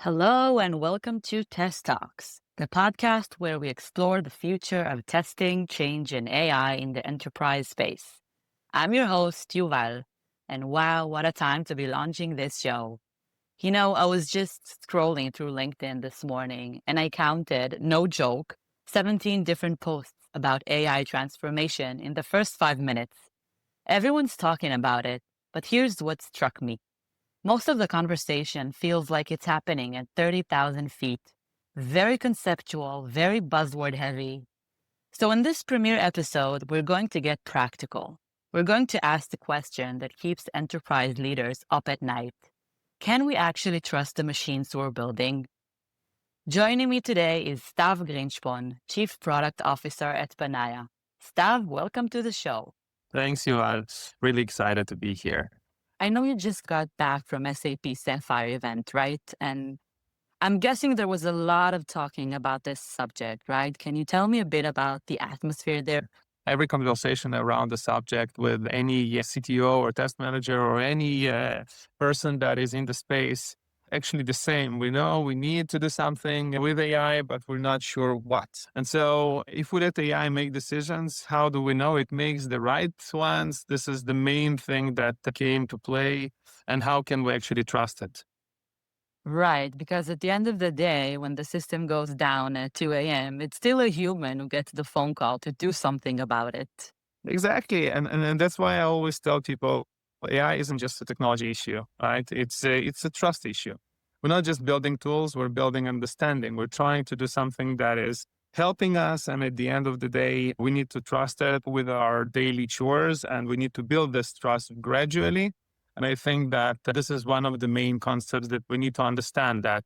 Hello and welcome to Test Talks, the podcast where we explore the future of testing, change, and AI in the enterprise space. I'm your host, Yuval, and wow, what a time to be launching this show. I was just scrolling through LinkedIn this morning and I counted, no joke, 17 different posts about AI transformation in the first 5 minutes. Everyone's talking about it, but here's what struck me. Most of the conversation feels like it's happening at 30,000 feet. Very conceptual, very buzzword heavy. So, in this premiere episode, we're going to get practical. We're going to ask the question that keeps enterprise leaders up at night. Can we actually trust the machines we're building? Joining me today is Stav Grinshpon, Chief Product Officer at Panaya. Stav, welcome to the show. Thanks, Yuval. Really excited to be here. I know you just got back from SAP Sapphire event, right? And I'm guessing there was a lot of talking about this subject, right? Can you tell me a bit about the atmosphere there? Every conversation around the subject with any CTO or test manager or any person that is in the space, actually the same. We know we need to do something with AI, but we're not sure what. And so if we let AI make decisions, how do we know it makes the right ones? This is the main thing that came to play. And how can we actually trust it? Right, because at the end of the day, when the system goes down at 2 a.m., it's still a human who gets the phone call to do something about it. Exactly. And that's why I always tell people AI isn't just a technology issue, right? It's a trust issue. We're not just building tools, we're building understanding. We're trying to do something that is helping us. And at the end of the day, we need to trust it with our daily chores and we need to build this trust gradually. And I think that this is one of the main concepts that we need to understand that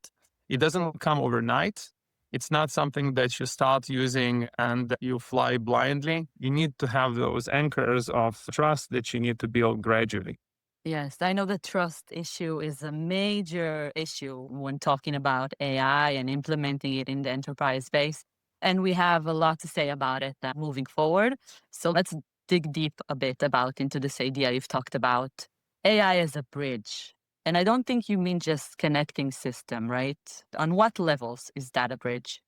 it doesn't come overnight. It's not something that you start using and you fly blindly. You need to have those anchors of trust that you need to build gradually. Yes, I know the trust issue is a major issue when talking about AI and implementing it in the enterprise space. And we have a lot to say about it moving forward. So let's dig deep a bit about into this idea you've talked about AI as a bridge. And I don't think you mean just connecting system, right? On what levels is that a bridge?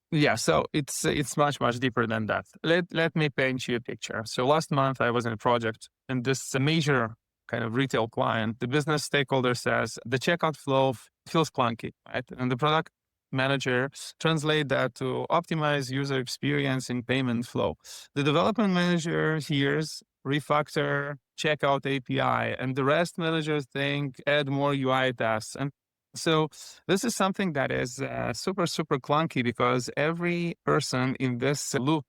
Yeah, so it's much deeper than that. Let me paint you a picture. So last month I was in a project, and this major kind of retail client, the business stakeholder says the checkout flow feels clunky, right? And the product manager translate that to optimize user experience in payment flow. The development manager hears refactor checkout API, and the rest managers think add more UI tasks. And so this is something that is super clunky because every person in this loop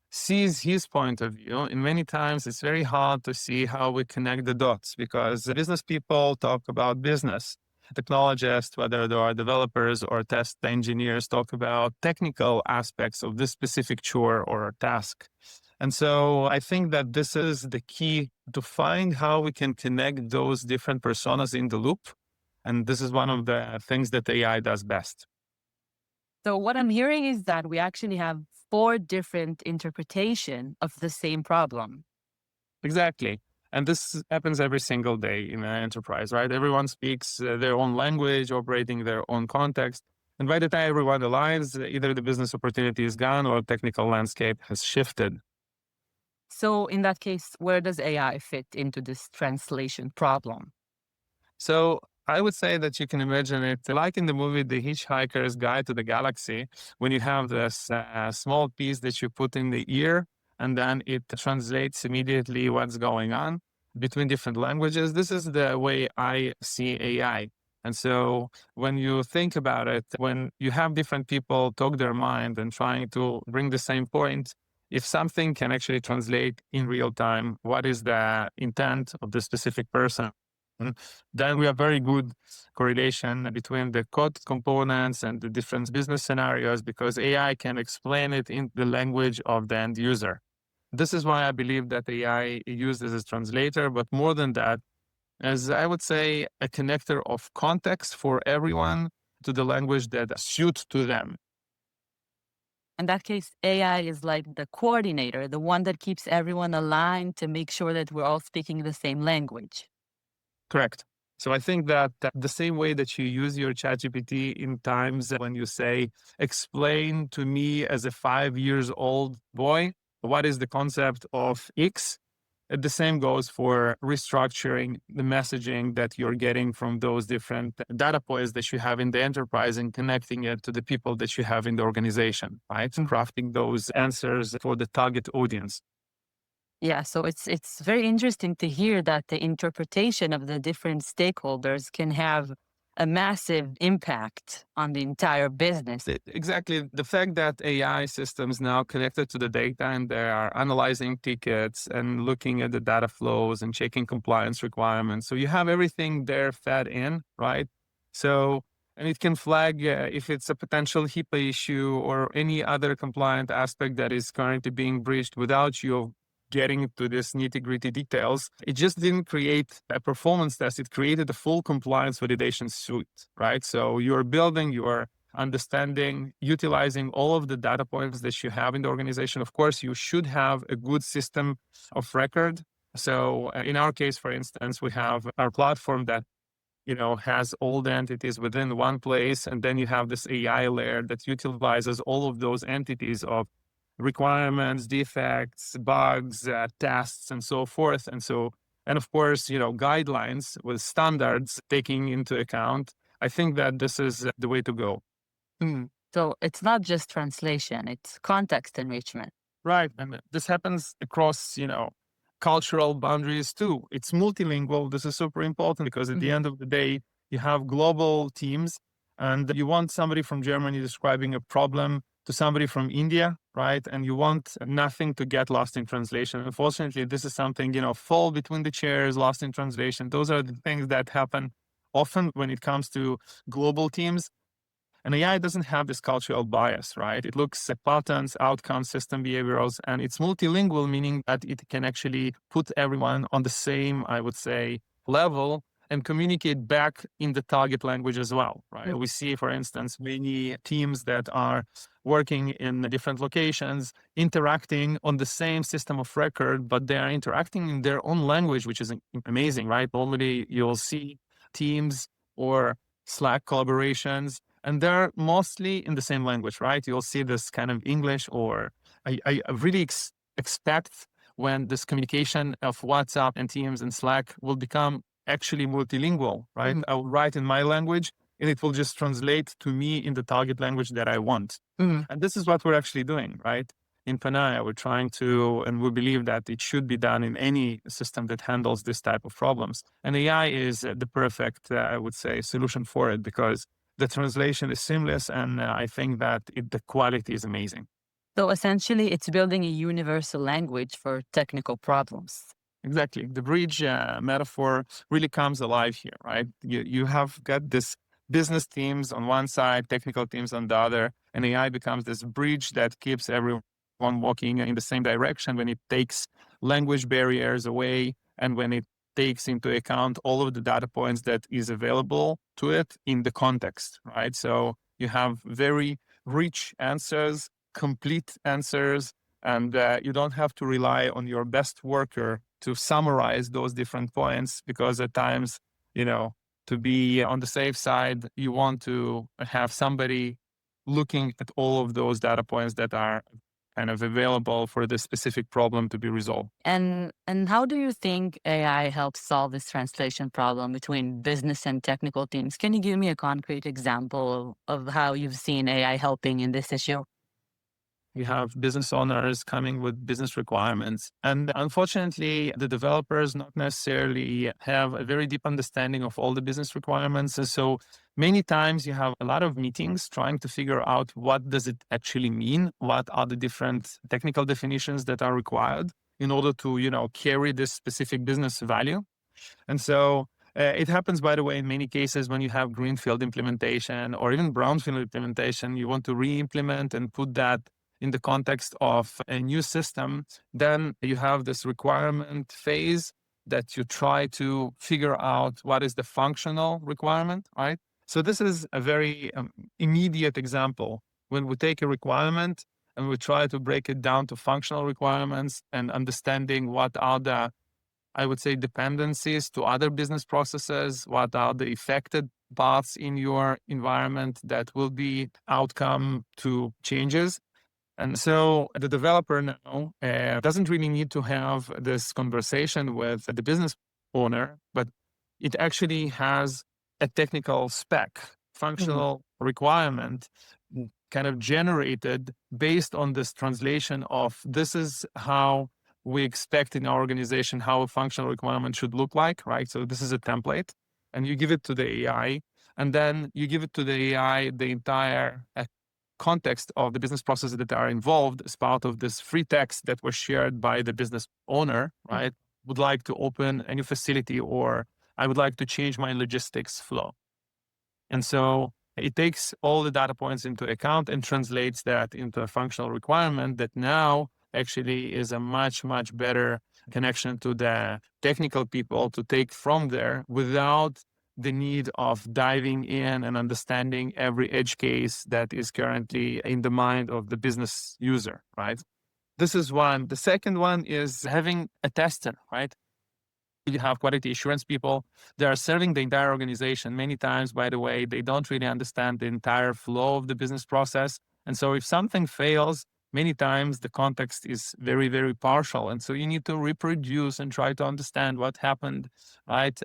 sees his point of view. And many times it's very hard to see how we connect the dots because business people talk about business. Technologists, whether they are developers or test engineers, talk about technical aspects of this specific chore or task. And so I think that this is the key to find how we can connect those different personas in the loop. And this is one of the things that AI does best. So what I'm hearing is that we actually have four different interpretation of the same problem. Exactly. And this happens every single day in an enterprise, right? Everyone speaks their own language, operating their own context. And by the time everyone aligns, either the business opportunity is gone or technical landscape has shifted. So in that case, where does AI fit into this translation problem? So I would say that you can imagine it like in the movie The Hitchhiker's Guide to the Galaxy, when you have this small piece that you put in the ear and then it translates immediately what's going on between different languages. This is the way I see AI. And so when you think about it, when you have different people talk their mind and trying to bring the same point, if something can actually translate in real time, what is the intent of the specific person? Then we have very good correlation between the code components and the different business scenarios because AI can explain it in the language of the end user. This is why I believe that AI is used as a translator, but more than that, as I would say, a connector of context for everyone to the language that suits to them. In that case, AI is like the coordinator, the one that keeps everyone aligned to make sure that we're all speaking the same language. Correct. So I think that the same way that you use your ChatGPT in times when you say, explain to me as a 5 years old boy, what is the concept of X? The same goes for restructuring the messaging that you're getting from those different data points that you have in the enterprise and connecting it to the people that you have in the organization, right? Crafting those answers for the target audience. Yeah, so it's very interesting to hear that the interpretation of the different stakeholders can have a massive impact on the entire business. Exactly. The fact that AI systems now connected to the data and they are analyzing tickets and looking at the data flows and checking compliance requirements. So you have everything there fed in, right? So, and it can flag if it's a potential HIPAA issue or any other compliant aspect that is currently being breached without you getting to this nitty-gritty details. It just didn't create a performance test. It created a full compliance validation suite, right? So you're building your understanding, utilizing all of the data points that you have in the organization. Of course, you should have a good system of record. So in our case, for instance, we have our platform that has all the entities within one place. And then you have this AI layer that utilizes all of those entities of requirements, defects, bugs, tests, and so forth. And of course, guidelines with standards taking into account. I think that this is the way to go. So it's not just translation, it's context enrichment. Right. And this happens across, cultural boundaries too. It's multilingual. This is super important because at the end of the day, you have global teams and you want somebody from Germany describing a problem to somebody from India, right? And you want nothing to get lost in translation. Unfortunately, this is something, fall between the chairs, lost in translation. Those are the things that happen often when it comes to global teams. And AI doesn't have this cultural bias, right? It looks at patterns, outcomes, system behaviors, and it's multilingual, meaning that it can actually put everyone on the same, I would say, level and communicate back in the target language as well, right? We see, for instance, many teams that are working in different locations, interacting on the same system of record, but they are interacting in their own language, which is amazing, right? Normally, you'll see teams or Slack collaborations and they're mostly in the same language, right? You'll see this kind of English, or I really expect when this communication of WhatsApp and Teams and Slack will become actually multilingual, right? I will write in my language and it will just translate to me in the target language that I want. And this is what we're actually doing, right? In Panaya, we're trying to, and we believe that it should be done in any system that handles this type of problems. And AI is the perfect, I would say, solution for it because the translation is seamless, and I think that the quality is amazing. So essentially, it's building a universal language for technical problems. Exactly. The bridge metaphor really comes alive here, right? You have got this business teams on one side, technical teams on the other, and AI becomes this bridge that keeps everyone walking in the same direction when it takes language barriers away and when it takes into account all of the data points that is available to it in the context, right? So you have very rich answers, complete answers, and you don't have to rely on your best worker to summarize those different points because at times, to be on the safe side, you want to have somebody looking at all of those data points that are kind of available for the specific problem to be resolved. And how do you think AI helps solve this translation problem between business and technical teams? Can you give me a concrete example of how you've seen AI helping in this issue? You have business owners coming with business requirements. And unfortunately, the developers not necessarily have a very deep understanding of all the business requirements. And so many times you have a lot of meetings trying to figure out what does it actually mean? What are the different technical definitions that are required in order to, carry this specific business value? And so it happens, by the way, in many cases when you have greenfield implementation or even brownfield implementation, you want to re-implement and put that in the context of a new system, then you have this requirement phase that you try to figure out what is the functional requirement, right? So this is a very immediate example. When we take a requirement and we try to break it down to functional requirements and understanding what are the I would say, dependencies to other business processes. What are the affected parts in your environment that will be outcome to changes? And so the developer now doesn't really need to have this conversation with the business owner, but it actually has a technical spec, Mhm. functional requirement kind of generated based on this translation of this is how we expect in our organization how a functional requirement should look like, right? So this is a template, and you give it to the AI, and then you give it to the AI the entire context of the business processes that are involved as part of this free text that was shared by the business owner, right? Would like to open a new facility, or I would like to change my logistics flow. And so it takes all the data points into account and translates that into a functional requirement that now actually is a much, much better connection to the technical people to take from there without the need of diving in and understanding every edge case that is currently in the mind of the business user, right? This is one. The second one is having a tester, right? You have quality assurance people. They are serving the entire organization. Many times, by the way, they don't really understand the entire flow of the business process. And so if something fails, many times the context is very, very partial. And so you need to reproduce and try to understand what happened, right,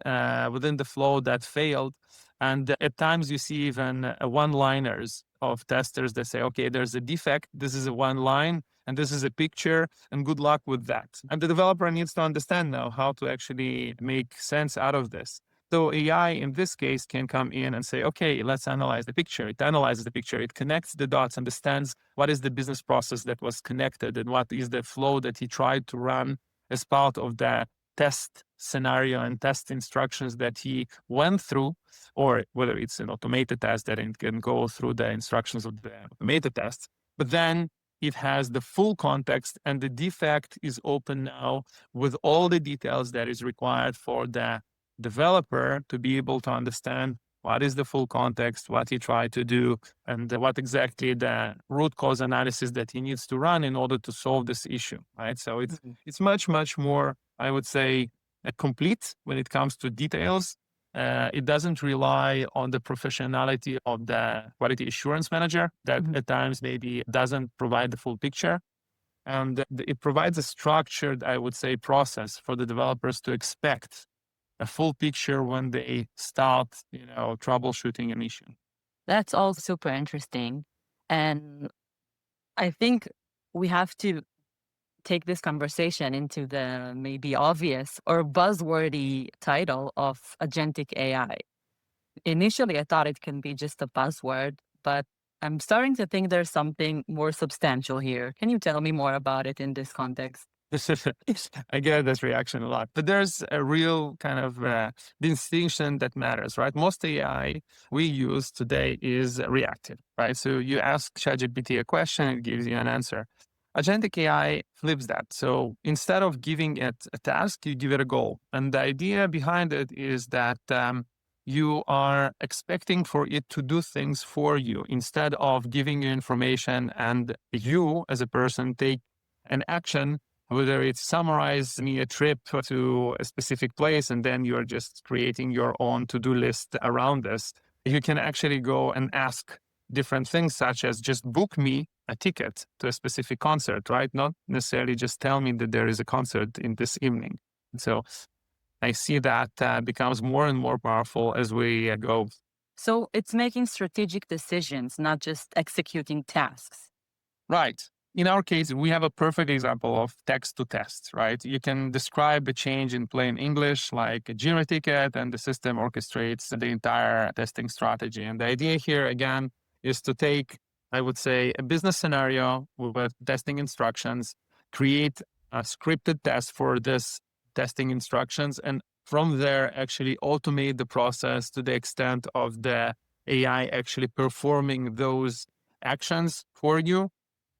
within the flow that failed. And at times you see even one-liners of testers that say, okay, there's a defect. This is a one line and this is a picture, and good luck with that. And the developer needs to understand now how to actually make sense out of this. So AI in this case can come in and say, okay, let's analyze the picture. It analyzes the picture. It connects the dots, understands what is the business process that was connected and what is the flow that he tried to run as part of the test scenario and test instructions that he went through, or whether it's an automated test that it can go through the instructions of the automated test. But then it has the full context, and the defect is open now with all the details that is required for the developer to be able to understand what is the full context, what he tried to do, and what exactly the root cause analysis that he needs to run in order to solve this issue, right? So it's much, much more, I would say, complete when it comes to details. It doesn't rely on the professionality of the quality assurance manager that at times maybe doesn't provide the full picture. And it provides a structured, I would say, process for the developers to expect a full picture when they start, troubleshooting an issue. That's all super interesting. And I think we have to take this conversation into the maybe obvious or buzzwordy title of agentic AI. Initially, I thought it can be just a buzzword, but I'm starting to think there's something more substantial here. Can you tell me more about it in this context? I get this reaction a lot, but there's a real kind of distinction that matters, right? Most AI we use today is reactive, right? So you ask ChatGPT a question, it gives you an answer. Agentic AI flips that. So instead of giving it a task, you give it a goal. And the idea behind it is that you are expecting for it to do things for you instead of giving you information and you as a person take an action, whether it's summarize me a trip to a specific place and then you're just creating your own to-do list around this. You can actually go and ask different things, such as just book me a ticket to a specific concert, right? Not necessarily just tell me that there is a concert in this evening. So I see that becomes more and more powerful as we go. So it's making strategic decisions, not just executing tasks. Right. In our case, we have a perfect example of text to test, right? You can describe a change in plain English like a Jira ticket, and the system orchestrates the entire testing strategy. And the idea here, again, is to take, I would say, a business scenario with testing instructions, create a scripted test for this testing instructions, and from there, actually automate the process to the extent of the AI actually performing those actions for you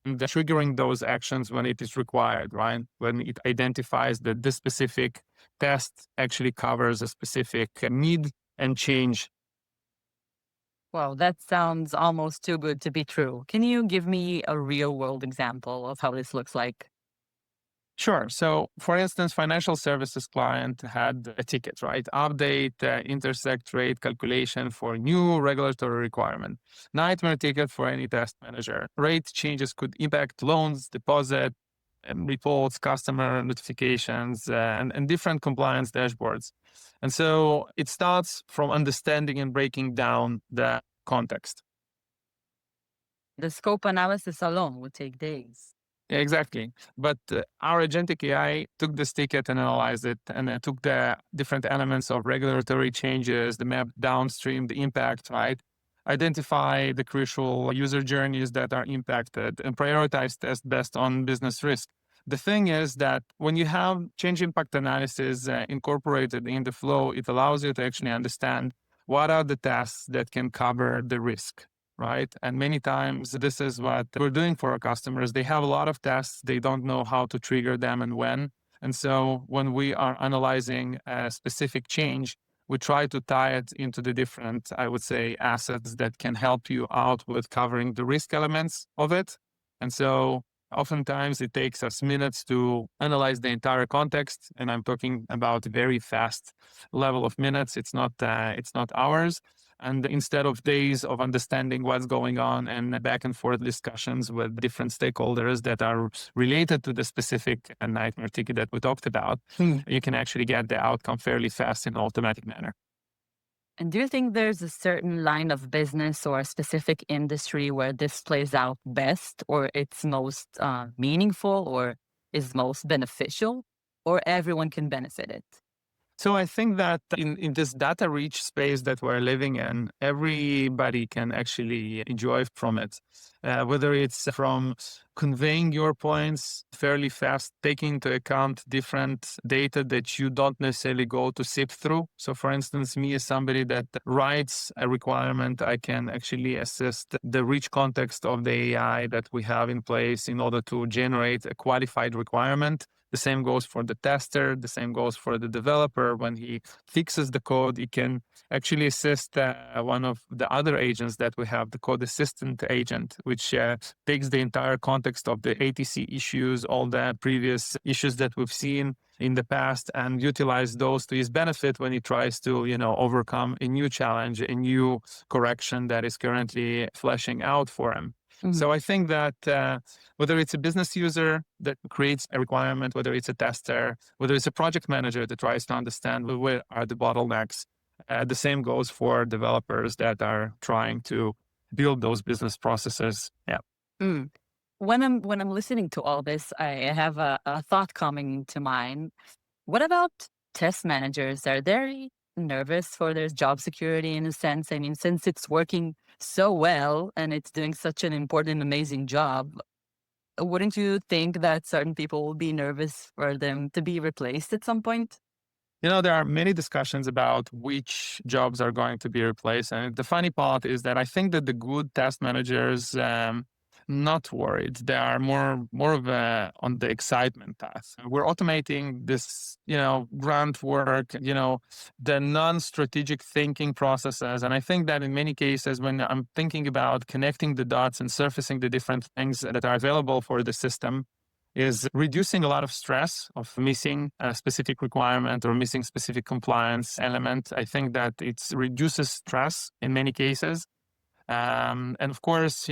and triggering those actions when it is required, right? When it identifies that this specific test actually covers a specific need and change. Wow, that sounds almost too good to be true. Can you give me a real world example of how this looks like? Sure. So, for instance, financial services client had a ticket, right? Update intersect rate calculation for new regulatory requirement. Nightmare ticket for any test manager. Rate changes could impact loans, deposit, and reports, customer notifications, and different compliance dashboards. And so it starts from understanding and breaking down the context. The scope analysis alone would take days. Yeah, exactly. But our agentic AI took this ticket and analyzed it and took the different elements of regulatory changes, the map downstream, the impact, right? Identify the crucial user journeys that are impacted and prioritize tests based on business risk. The thing is that when you have change impact analysis incorporated in the flow, it allows you to actually understand what are the tasks that can cover the risk, right? And many times this is what we're doing for our customers. They have a lot of tests. They don't know how to trigger them and when. And so when we are analyzing a specific change, we try to tie it into the different, I would say, assets that can help you out with covering the risk elements of it. And so oftentimes it takes us minutes to analyze the entire context. And I'm talking about very fast level of minutes. It's not hours. And instead of days of understanding what's going on and back and forth discussions with different stakeholders that are related to the specific nightmare ticket that we talked about, you can actually get the outcome fairly fast in an automatic manner. And do you think there's a certain line of business or a specific industry where this plays out best, or it's most meaningful, or is most beneficial, or everyone can benefit it? So I think that in this data rich space that we're living in, everybody can actually enjoy from it. Whether it's from conveying your points fairly fast, taking into account different data that you don't necessarily go to sift through. So for instance, me as somebody that writes a requirement, I can actually assist the rich context of the AI that we have in place in order to generate a qualified requirement. The same goes for the tester. The same goes for the developer. When he fixes the code, he can actually assist one of the other agents that we have, the code assistant agent, which takes the entire context of the ATC issues, all the previous issues that we've seen in the past, and utilize those to his benefit when he tries to, overcome a new challenge, a new correction that is currently flashing out for him. So I think that whether it's a business user that creates a requirement, whether it's a tester, whether it's a project manager that tries to understand where are the bottlenecks, the same goes for developers that are trying to build those business processes. Yeah. Mm. When I'm listening to all this, I have a thought coming to mind. What about test managers? Are they nervous for their job security in a sense? I mean, since it's working so well and it's doing such an important, amazing job, wouldn't you think that certain people will be nervous for them to be replaced at some point? There are many discussions about which jobs are going to be replaced. And the funny part is that I think that the good test managers, not worried. They are more of on the excitement path. We're automating this, grunt work, the non-strategic thinking processes. And I think that in many cases, when I'm thinking about connecting the dots and surfacing the different things that are available for the system, is reducing a lot of stress of missing a specific requirement or missing specific compliance element. I think that it reduces stress in many cases. And of course,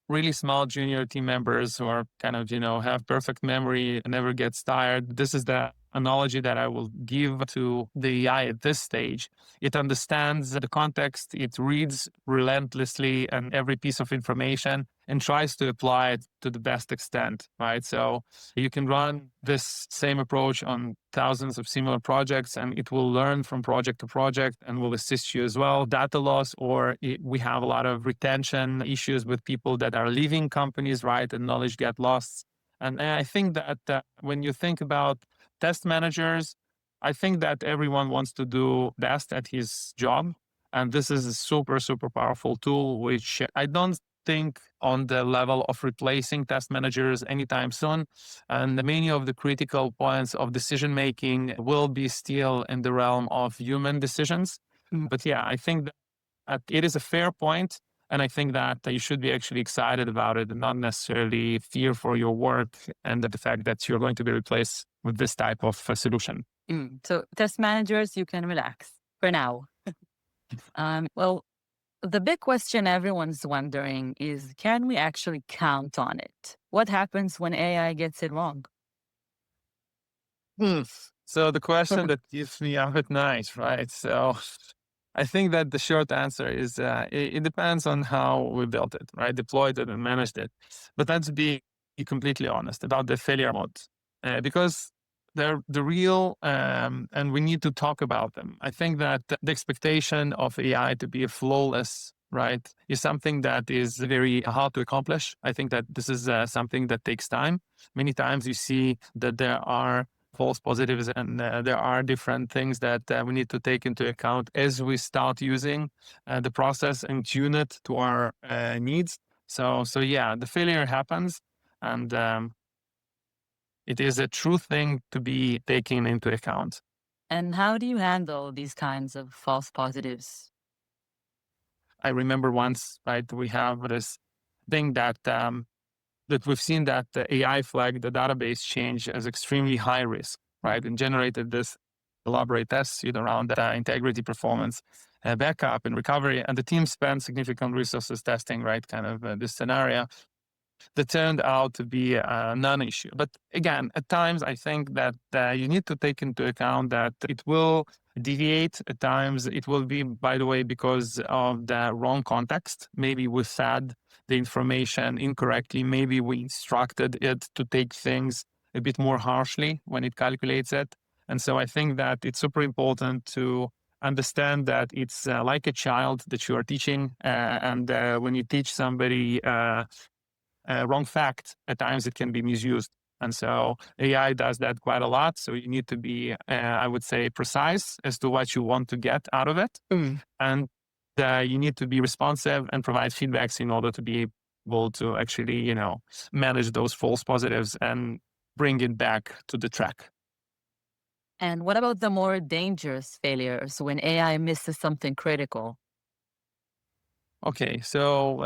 really small junior team members who are kind of, have perfect memory and never gets tired. This is the analogy that I will give to the AI at this stage. It understands the context, it reads relentlessly and every piece of information and tries to apply it to the best extent, right? So you can run this same approach on thousands of similar projects and it will learn from project to project and will assist you as well. Data loss, or we have a lot of retention issues with people that are leaving companies, right? And knowledge get lost. And I think that when you think about test managers, I think that everyone wants to do best at his job. And this is a super, super powerful tool, which I don't think on the level of replacing test managers anytime soon. And many of the critical points of decision making will be still in the realm of human decisions. But yeah, I think that it is a fair point. And I think that you should be actually excited about it and not necessarily fear for your work and the fact that you're going to be replaced with this type of solution. So test managers, you can relax for now. Well, the big question everyone's wondering is, can we actually count on it? What happens when AI gets it wrong? Hmm. So the question that keeps me up at night, right? So I think that the short answer is it depends on how we built it, right? Deployed it and managed it. But let's be completely honest about the failure modes because they're the real, and we need to talk about them. I think that the expectation of AI to be flawless, right, is something that is very hard to accomplish. I think that this is something that takes time. Many times you see that there are false positives and there are different things that we need to take into account as we start using the process and tune it to our needs. So yeah, the failure happens, and it is a true thing to be taken into account. And how do you handle these kinds of false positives? I remember once, right, we have this thing that that we've seen that the AI flagged the database change as extremely high risk, right, and generated this elaborate test suite around integrity, performance, backup, and recovery. And the team spent significant resources testing, right, kind of this scenario that turned out to be a non-issue. But again, at times, I think that you need to take into account that it will deviate. At times, it will be, by the way, because of the wrong context. Maybe we fed the information incorrectly. Maybe we instructed it to take things a bit more harshly when it calculates it. And so I think that it's super important to understand that it's like a child that you are teaching. And when you teach somebody wrong fact, at times it can be misused. And so AI does that quite a lot. So you need to be, I would say, precise as to what you want to get out of it. And you need to be responsive and provide feedbacks in order to be able to actually, manage those false positives and bring it back to the track. And what about the more dangerous failures when AI misses something critical? Okay, so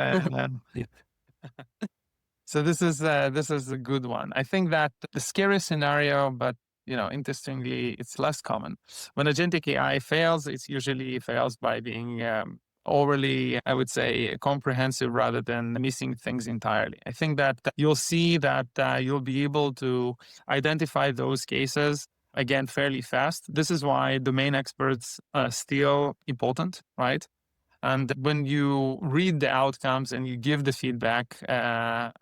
so this is a good one. I think that the scariest scenario, but interestingly, it's less common. When agentic AI fails, it usually fails by being overly, I would say, comprehensive rather than missing things entirely. I think that you'll see that you'll be able to identify those cases again fairly fast. This is why domain experts are still important, right? And when you read the outcomes and you give the feedback,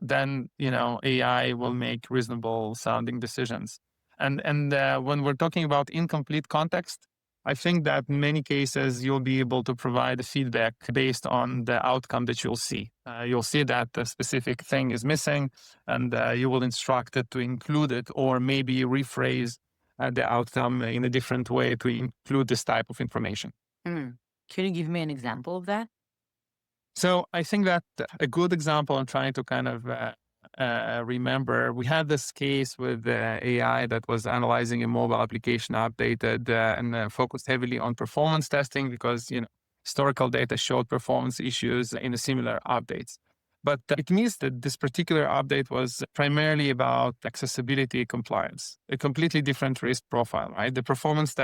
then AI will make reasonable sounding decisions. And when we're talking about incomplete context, I think that in many cases you'll be able to provide the feedback based on the outcome that you'll see. You'll see that a specific thing is missing, and you will instruct it to include it, or maybe rephrase the outcome in a different way to include this type of information. Can you give me an example of that? So I think that a good example I'm trying to kind of remember, we had this case with AI that was analyzing a mobile application updated and focused heavily on performance testing because, historical data showed performance issues in the similar updates. But it means that this particular update was primarily about accessibility compliance, a completely different risk profile, right? The performance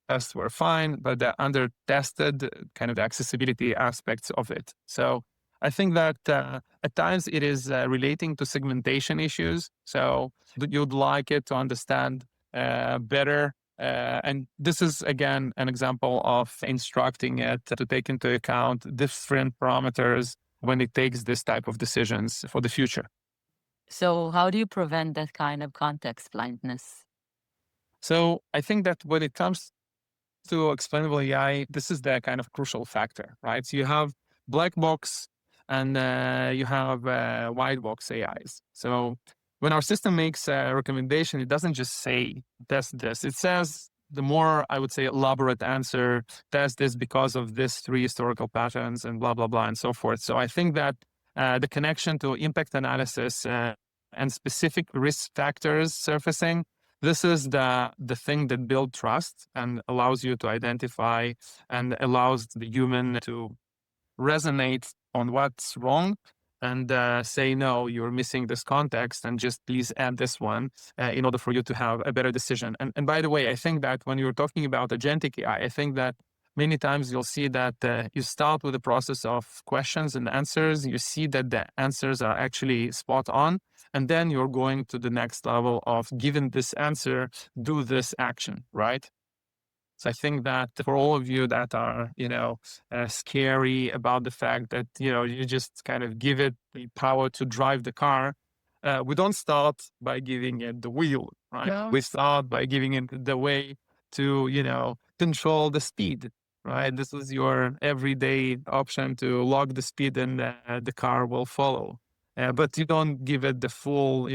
tests were fine, but they under tested kind of the accessibility aspects of it. So I think that at times it is relating to segmentation issues. So you'd like it to understand better. And this is, again, an example of instructing it to take into account different parameters when it takes this type of decisions for the future. So, how do you prevent that kind of context blindness? So I think that when it comes to explainable AI, this is the kind of crucial factor, right? So you have black box and you have white box AIs. So when our system makes a recommendation, it doesn't just say test this. It says the more, I would say, elaborate answer, test this because of this three historical patterns and blah, blah, blah, and so forth. So I think that the connection to impact analysis and specific risk factors surfacing, this is the thing that builds trust and allows you to identify and allows the human to resonate on what's wrong and say, no, you're missing this context and just please add this one in order for you to have a better decision. And by the way, I think that when you're talking about agentic AI, I think that many times you'll see that you start with a process of questions and answers. You see that the answers are actually spot on. And then you're going to the next level of, given this answer, do this action, right? So I think that for all of you that are, scary about the fact that, you just kind of give it the power to drive the car, we don't start by giving it the wheel, right? Yeah. We start by giving it the way to, control the speed, right? This is your everyday option to log the speed and the car will follow. But you don't give it the full,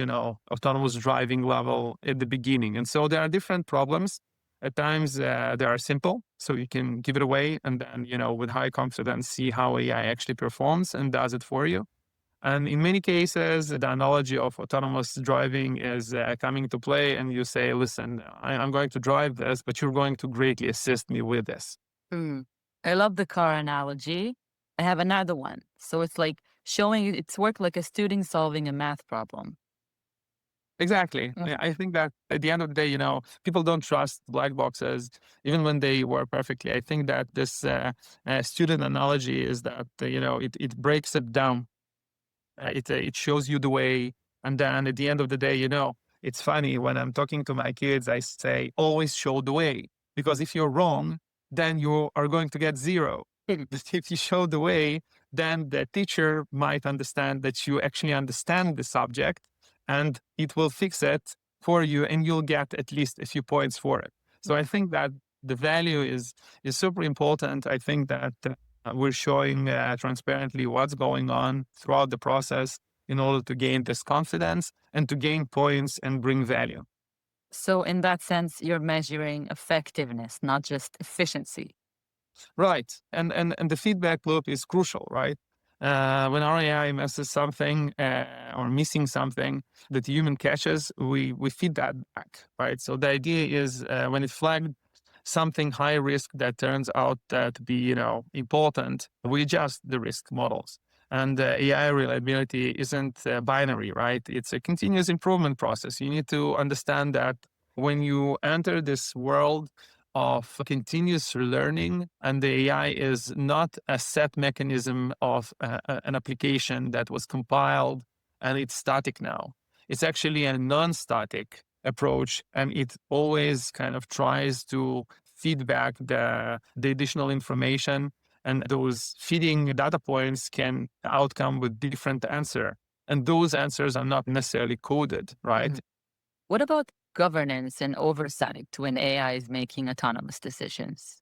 autonomous driving level at the beginning. And so there are different problems. At times they are simple, so you can give it away and then, with high confidence, see how AI actually performs and does it for you. And in many cases, the analogy of autonomous driving is coming to play, and you say, listen, I'm going to drive this, but you're going to greatly assist me with this. Mm. I love the car analogy. I have another one. So it's like showing its work like a student solving a math problem. Exactly. Mm. I think that at the end of the day, people don't trust black boxes, even when they work perfectly. I think that this student analogy is that, it breaks it down. It shows you the way. And then at the end of the day, it's funny when I'm talking to my kids, I say, always show the way. Because if you're wrong, then you are going to get zero. But if you show the way, then the teacher might understand that you actually understand the subject and it will fix it for you and you'll get at least a few points for it. So I think that the value is super important. I think that we're showing transparently what's going on throughout the process in order to gain this confidence and to gain points and bring value. So in that sense, you're measuring effectiveness, not just efficiency. Right. And the feedback loop is crucial, right? When our AI misses something or missing something that the human catches, we feed that back, right? So the idea is when it flagged something high risk that turns out to be, important, we adjust the risk models. And AI reliability isn't binary, right? It's a continuous improvement process. You need to understand that when you enter this world of continuous learning, and the AI is not a set mechanism of an application that was compiled and it's static now. It's actually a non-static approach, and it always kind of tries to feed back the additional information, and those feeding data points can outcome with different answer. And those answers are not necessarily coded, right? Mhm. What about governance and oversight when AI is making autonomous decisions?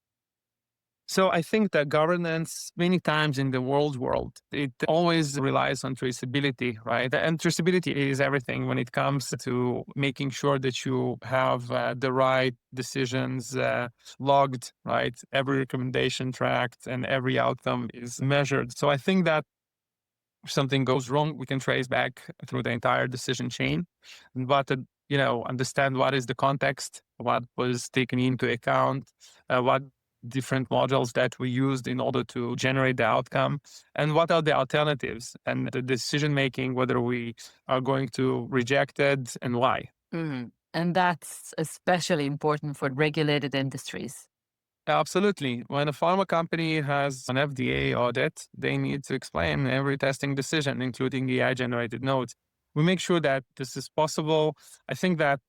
So I think that governance, many times in the world, it always relies on traceability, right? And traceability is everything when it comes to making sure that you have the right decisions logged, right? Every recommendation tracked and every outcome is measured. So I think that if something goes wrong, we can trace back through the entire decision chain, but understand what is the context, what was taken into account, what different modules that we used in order to generate the outcome, and what are the alternatives and the decision making, whether we are going to reject it and why. Mhm. And that's especially important for regulated industries. Absolutely. When a pharma company has an FDA audit, they need to explain every testing decision, including AI generated notes. We make sure that this is possible. I think that,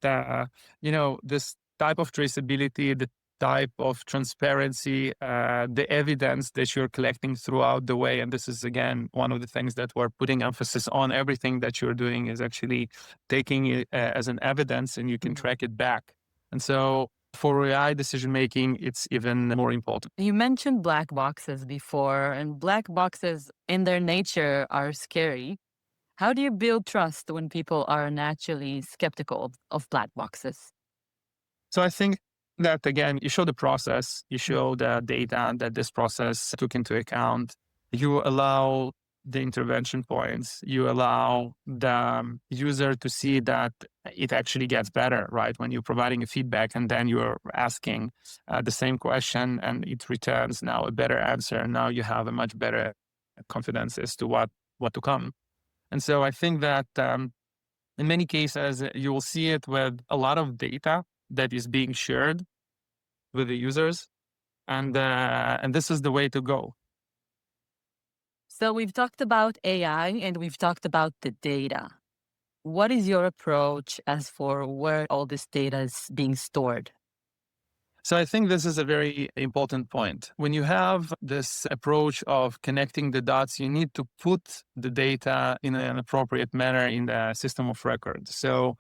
this type of traceability, the type of transparency, the evidence that you're collecting throughout the way. And this is, again, one of the things that we're putting emphasis on. Everything that you're doing is actually taking it as an evidence and you can track it back. And so for AI decision making, it's even more important. You mentioned black boxes before, and black boxes in their nature are scary. How do you build trust when people are naturally skeptical of black boxes? So I think that, again, you show the process, you show the data that this process took into account, you allow the intervention points, you allow the user to see that it actually gets better, right? When you're providing a feedback and then you're asking the same question and it returns now a better answer. And now you have a much better confidence as to what to come. And so I think that in many cases, you will see it with a lot of data that is being shared with the users. And this is the way to go. So we've talked about AI and we've talked about the data. What is your approach as for where all this data is being stored? So I think this is a very important point. When you have this approach of connecting the dots, you need to put the data in an appropriate manner in the system of record. So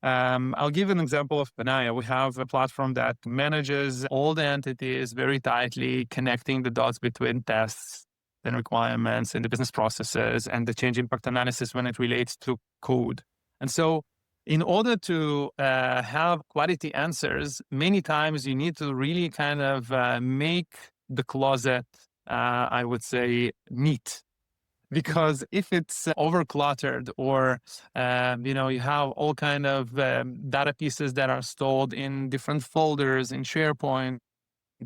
I'll give an example of Panaya. We have a platform that manages all the entities very tightly, connecting the dots between tests and requirements and the business processes and the change impact analysis when it relates to code. And so in order to have quality answers, many times you need to really kind of make the closet, I would say, neat. Because if it's over-cluttered or, you have all kind of data pieces that are stored in different folders in SharePoint,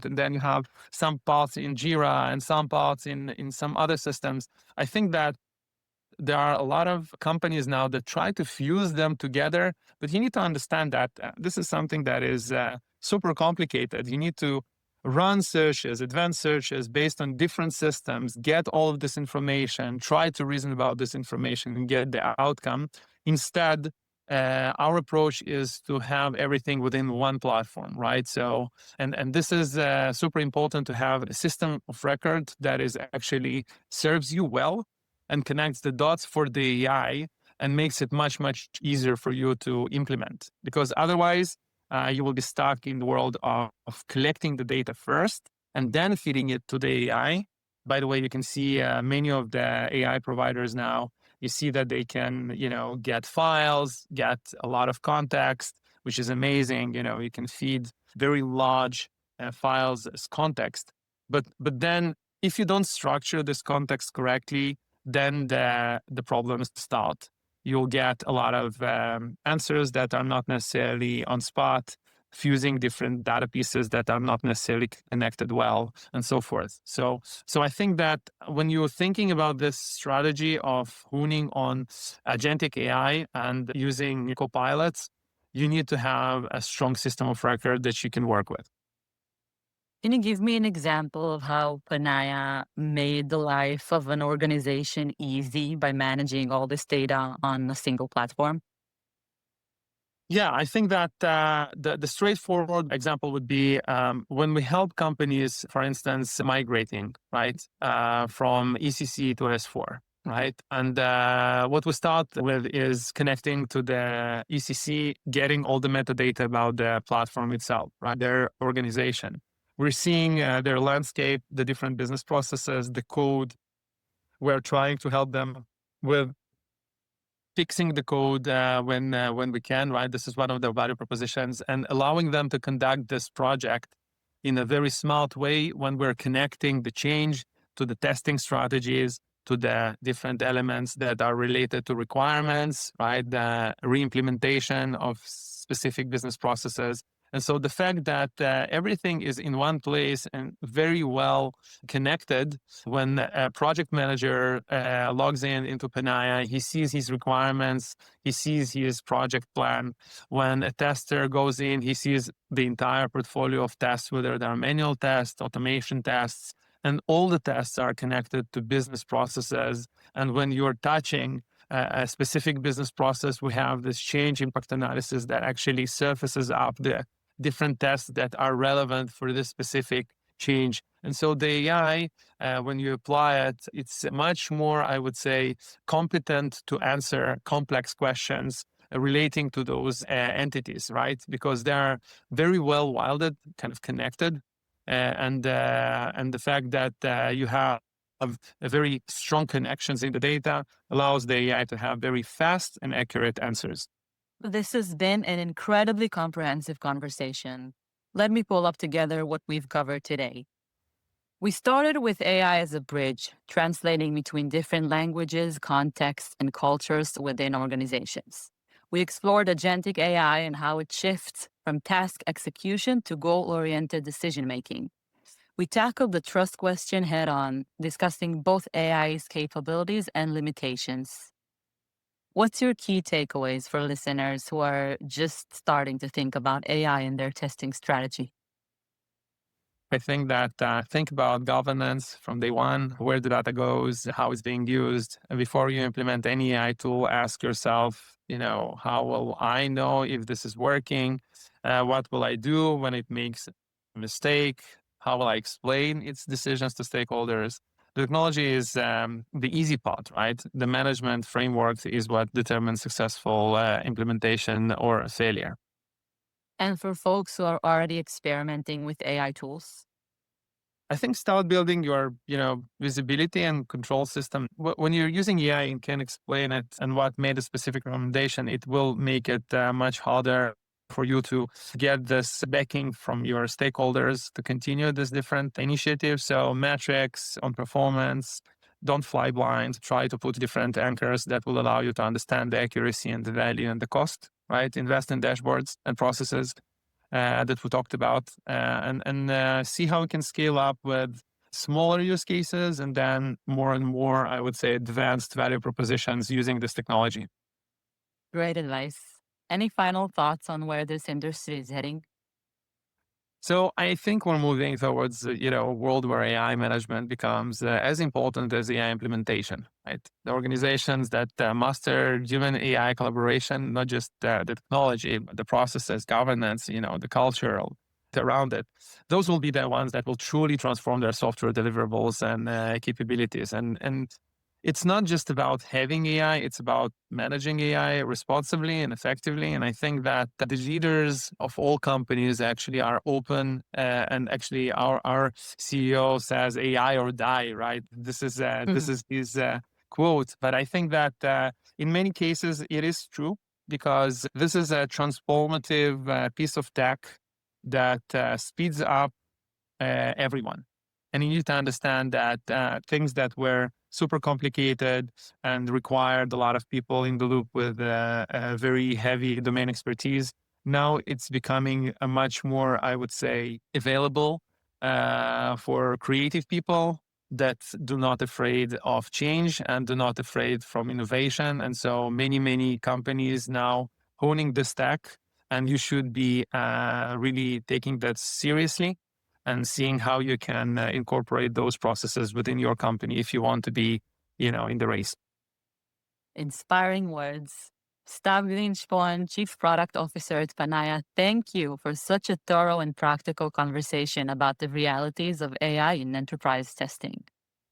and then you have some parts in Jira and some parts in some other systems, I think that there are a lot of companies now that try to fuse them together, but you need to understand that this is something that is super complicated. You need to run searches, advanced searches based on different systems, get all of this information, try to reason about this information and get the outcome. Instead, our approach is to have everything within one platform, right? So, and this is super important to have a system of record that is actually serves you well and connects the dots for the AI and makes it much, much easier for you to implement. Because otherwise, you will be stuck in the world of collecting the data first and then feeding it to the AI. By the way, you can see many of the AI providers now, you see that they can, get files, get a lot of context, which is amazing. You can feed very large files as context. But then if you don't structure this context correctly, then the problems start. You'll get a lot of answers that are not necessarily on spot, fusing different data pieces that are not necessarily connected well, and so forth. So I think that when you're thinking about this strategy of honing on agentic AI and using copilots, you need to have a strong system of record that you can work with. Can you give me an example of how Panaya made the life of an organization easy by managing all this data on a single platform? Yeah, I think that the straightforward example would be when we help companies, for instance, migrating, right, from ECC to S4, right? And what we start with is connecting to the ECC, getting all the metadata about the platform itself, right, their organization. We're seeing their landscape, the different business processes, the code. We're trying to help them with fixing the code when we can, right? This is one of their value propositions, and allowing them to conduct this project in a very smart way when we're connecting the change to the testing strategies, to the different elements that are related to requirements, right? The re-implementation of specific business processes. And so the fact that everything is in one place and very well connected, when a project manager logs into Panaya, he sees his requirements, he sees his project plan. When a tester goes in, he sees the entire portfolio of tests, whether they are manual tests, automation tests, and all the tests are connected to business processes. And when you're touching a specific business process, we have this change impact analysis that actually surfaces up the different tests that are relevant for this specific change. And so the AI, when you apply it, it's much more, I would say, competent to answer complex questions relating to those entities, right? Because they are very well wilded, kind of connected. And the fact that you have a very strong connections in the data allows the AI to have very fast and accurate answers. This has been an incredibly comprehensive conversation. Let me pull up together what we've covered today. We started with AI as a bridge, translating between different languages, contexts, and cultures within organizations. We explored agentic AI and how it shifts from task execution to goal-oriented decision-making. We tackled the trust question head on, discussing both AI's capabilities and limitations. What's your key takeaways for listeners who are just starting to think about AI in their testing strategy? I think that think about governance from day one, where the data goes, how it's being used. And before you implement any AI tool, ask yourself, how will I know if this is working? What will I do when it makes a mistake? How will I explain its decisions to stakeholders? The technology is the easy part, right? The management framework is what determines successful implementation or failure. And for folks who are already experimenting with AI tools? I think start building your, visibility and control system. When you're using AI and can explain it and what made a specific recommendation, it will make it much harder for you to get this backing from your stakeholders to continue this different initiatives. So metrics on performance, don't fly blind. Try to put different anchors that will allow you to understand the accuracy and the value and the cost, right? Invest in dashboards and processes that we talked about, and see how we can scale up with smaller use cases and then more and more, I would say, advanced value propositions using this technology. Great advice. Any final thoughts on where this industry is heading? So I think we're moving towards a world where AI management becomes as important as AI implementation. Right, the organizations that master human AI collaboration, not just the technology, but the processes, governance, the cultural around it. Those will be the ones that will truly transform their software deliverables and capabilities. And it's not just about having AI, it's about managing AI responsibly and effectively. And I think that the leaders of all companies actually are open. And actually, our CEO says AI or die, right? This Mhm. is his quote. But I think that in many cases, it is true because this is a transformative piece of tech that speeds up everyone. And you need to understand that things that were super complicated and required a lot of people in the loop with very heavy domain expertise, now it's becoming a much more, I would say, available for creative people that do not afraid of change and do not afraid from innovation. And so many companies now honing this tech, and you should be really taking that seriously and seeing how you can incorporate those processes within your company if you want to be, in the race. Inspiring words. Stav Grinshpon, Chief Product Officer at Panaya, thank you for such a thorough and practical conversation about the realities of AI in enterprise testing.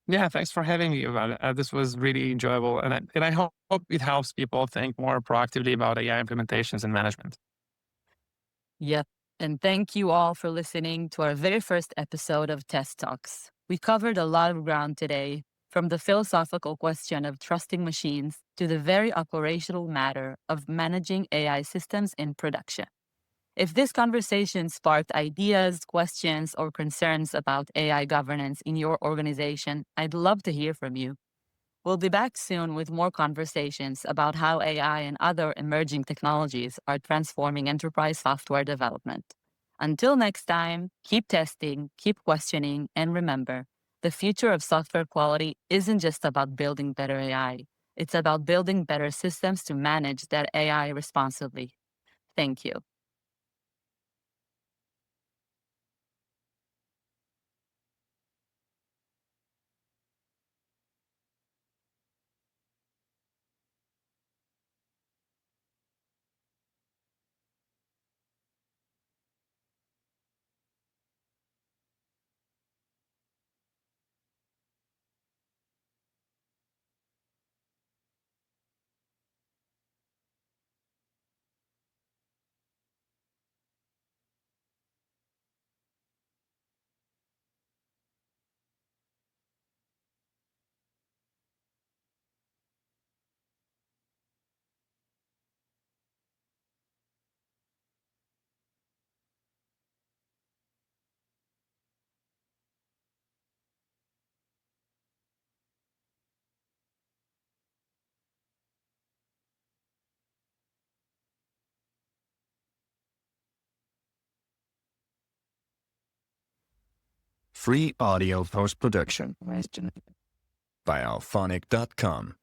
Yeah, thanks for having me about it. This was really enjoyable, and I hope it helps people think more proactively about AI implementations and management. Yep. And thank you all for listening to our very first episode of Test Talks. We covered a lot of ground today, from the philosophical question of trusting machines to the very operational matter of managing AI systems in production. If this conversation sparked ideas, questions, or concerns about AI governance in your organization, I'd love to hear from you. We'll be back soon with more conversations about how AI and other emerging technologies are transforming enterprise software development. Until next time, keep testing, keep questioning, and remember, the future of software quality isn't just about building better AI. It's about building better systems to manage that AI responsibly. Thank you. Free audio post-production by alphonic.com.